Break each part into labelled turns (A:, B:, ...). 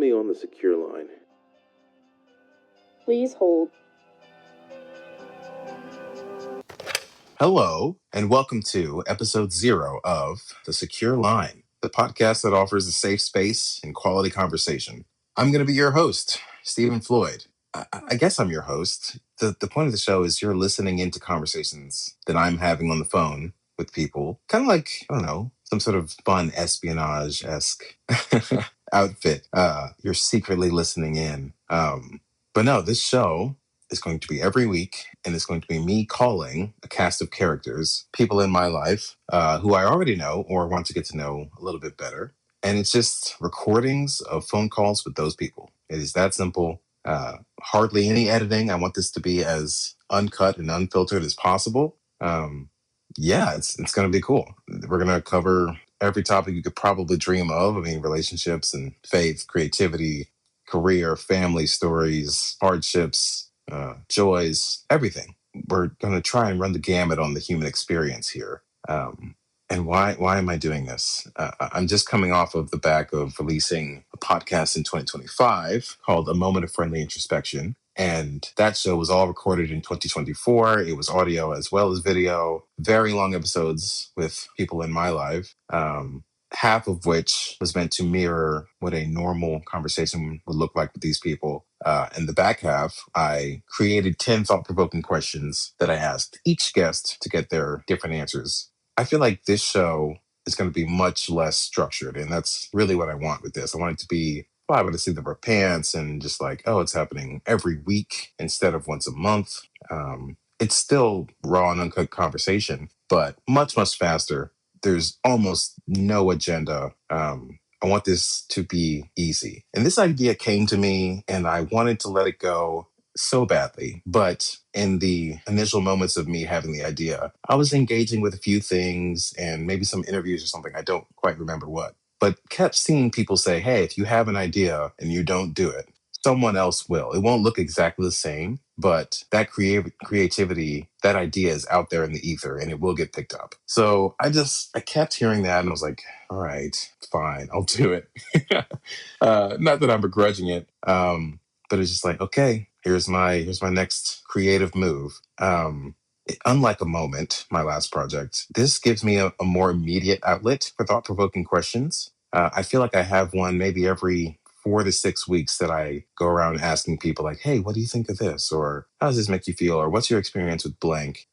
A: me on the secure line.
B: Please hold.
C: Hello, and welcome to episode 0 of The Secure Line, the podcast that offers a safe space and quality conversation. I'm going to be your host, Stephen Floyd. I guess I'm your host. The point of the show is you're listening into conversations that I'm having on the phone with people, kind of like, I don't know, some sort of fun espionage-esque outfit. You're secretly listening in. But no, this show is going to be every week, and it's going to be me calling a cast of characters, people in my life who I already know or want to get to know a little bit better. And it's just recordings of phone calls with those people. It is that simple. Hardly any editing. I want this to be as uncut and unfiltered as possible. It's going to be cool. We're going to cover every topic you could probably dream of. I mean, relationships and faith, creativity, career, family stories, hardships, joys, everything. We're going to try and run the gamut on the human experience here. And why am I doing this? I'm just coming off of the back of releasing a podcast in 2025 called A Moment of Friendly Introspection. And that show was all recorded in 2024. It was audio as well as video, very long episodes with people in my life. Half of which was meant to mirror what a normal conversation would look like with these people. And the back half, I created 10 thought-provoking questions that I asked each guest to get their different answers. I feel like this show is going to be much less structured, and that's really what I want with this. I want it to be, I want to see the pants and just like, oh, it's happening every week instead of once a month. It's still raw and uncut conversation, but much, much faster. There's almost no agenda. I want this to be easy. And this idea came to me and I wanted to let it go so badly. But in the initial moments of me having the idea, I was engaging with a few things and maybe some interviews or something. I don't quite remember what, but kept seeing people say, hey, if you have an idea and you don't do it, someone else will. It won't look exactly the same, but that creativity, that idea is out there in the ether and it will get picked up. So I kept hearing that and I was like, all right, fine, I'll do it. Not that I'm begrudging it, but it's just like, okay, here's my next creative move. Unlike A Moment, my last project, this gives me a more immediate outlet for thought-provoking questions. I feel like I have one maybe every 4 to 6 weeks that I go around asking people like, hey, what do you think of this? Or how does this make you feel? Or what's your experience with blank?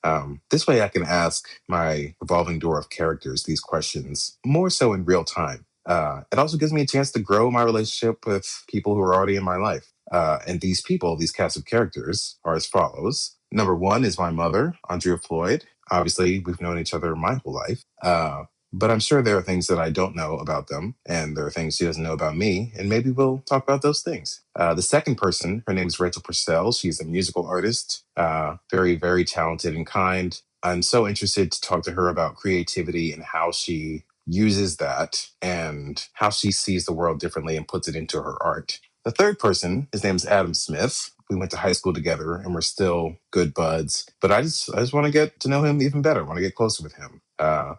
C: This way I can ask my revolving door of characters these questions more so in real time. It also gives me a chance to grow my relationship with people who are already in my life. And these people, these cast of characters, are as follows. Number 1 is my mother, Andrea Floyd. Obviously, we've known each other my whole life. But I'm sure there are things that I don't know about them, and there are things she doesn't know about me, and maybe we'll talk about those things. The second person, her name is Rachel Purcell. She's a musical artist, very, very talented and kind. I'm so interested to talk to her about creativity and how she uses that and how she sees the world differently and puts it into her art. The third person, his name is Adam Smith. We went to high school together and we're still good buds, but I just want to get to know him even better. I want to get closer with him.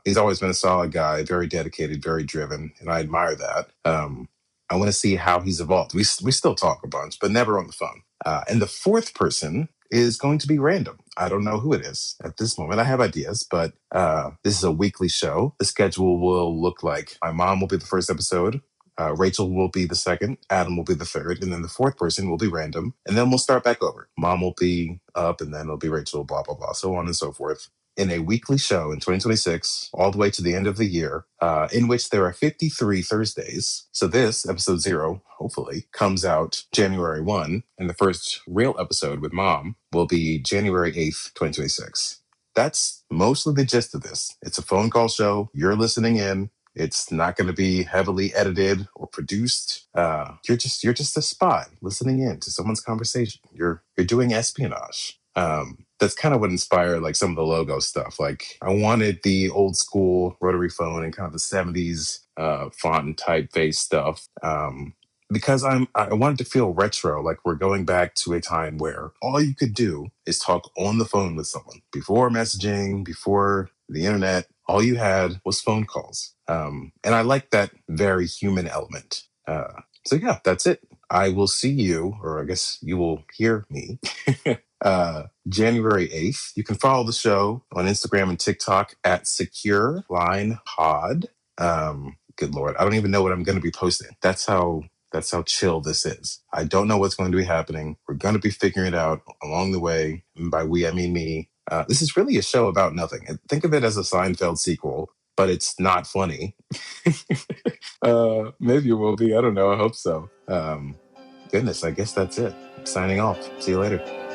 C: He's always been a solid guy, very dedicated, very driven, and I admire that. I want to see how he's evolved. We still talk a bunch, but never on the phone. And the fourth person is going to be random. I don't know who it is at this moment. I have ideas, but this is a weekly show. The schedule will look like my mom will be the first episode. Rachel will be the second, Adam will be the third, and then the fourth person will be random. And then we'll start back over. Mom will be up, and then it'll be Rachel, blah, blah, blah, so on and so forth. In a weekly show in 2026, all the way to the end of the year, in which there are 53 Thursdays. So this, episode 0, hopefully, comes out January 1, and the first real episode with Mom will be January 8th, 2026. That's mostly the gist of this. It's a phone call show. You're listening in. It's not going to be heavily edited or produced. You're just a spy listening in to someone's conversation. You're doing espionage. That's kind of what inspired like some of the logo stuff. Like I wanted the old school rotary phone and kind of the 70s font and typeface stuff. Because I wanted to feel retro, like we're going back to a time where all you could do is talk on the phone with someone. Before messaging, before the internet, all you had was phone calls. And I like that very human element. So yeah, that's it. I will see you, or I guess you will hear me, January 8th. You can follow the show on Instagram and TikTok at Secure Line Pod. Good Lord, I don't even know what I'm going to be posting. That's how chill this is. I don't know what's going to be happening. We're going to be figuring it out along the way. And by we, I mean me. This is really a show about nothing. Think of it as a Seinfeld sequel, but it's not funny. Maybe it will be. I don't know. I hope so. Goodness, I guess that's it. Signing off. See you later.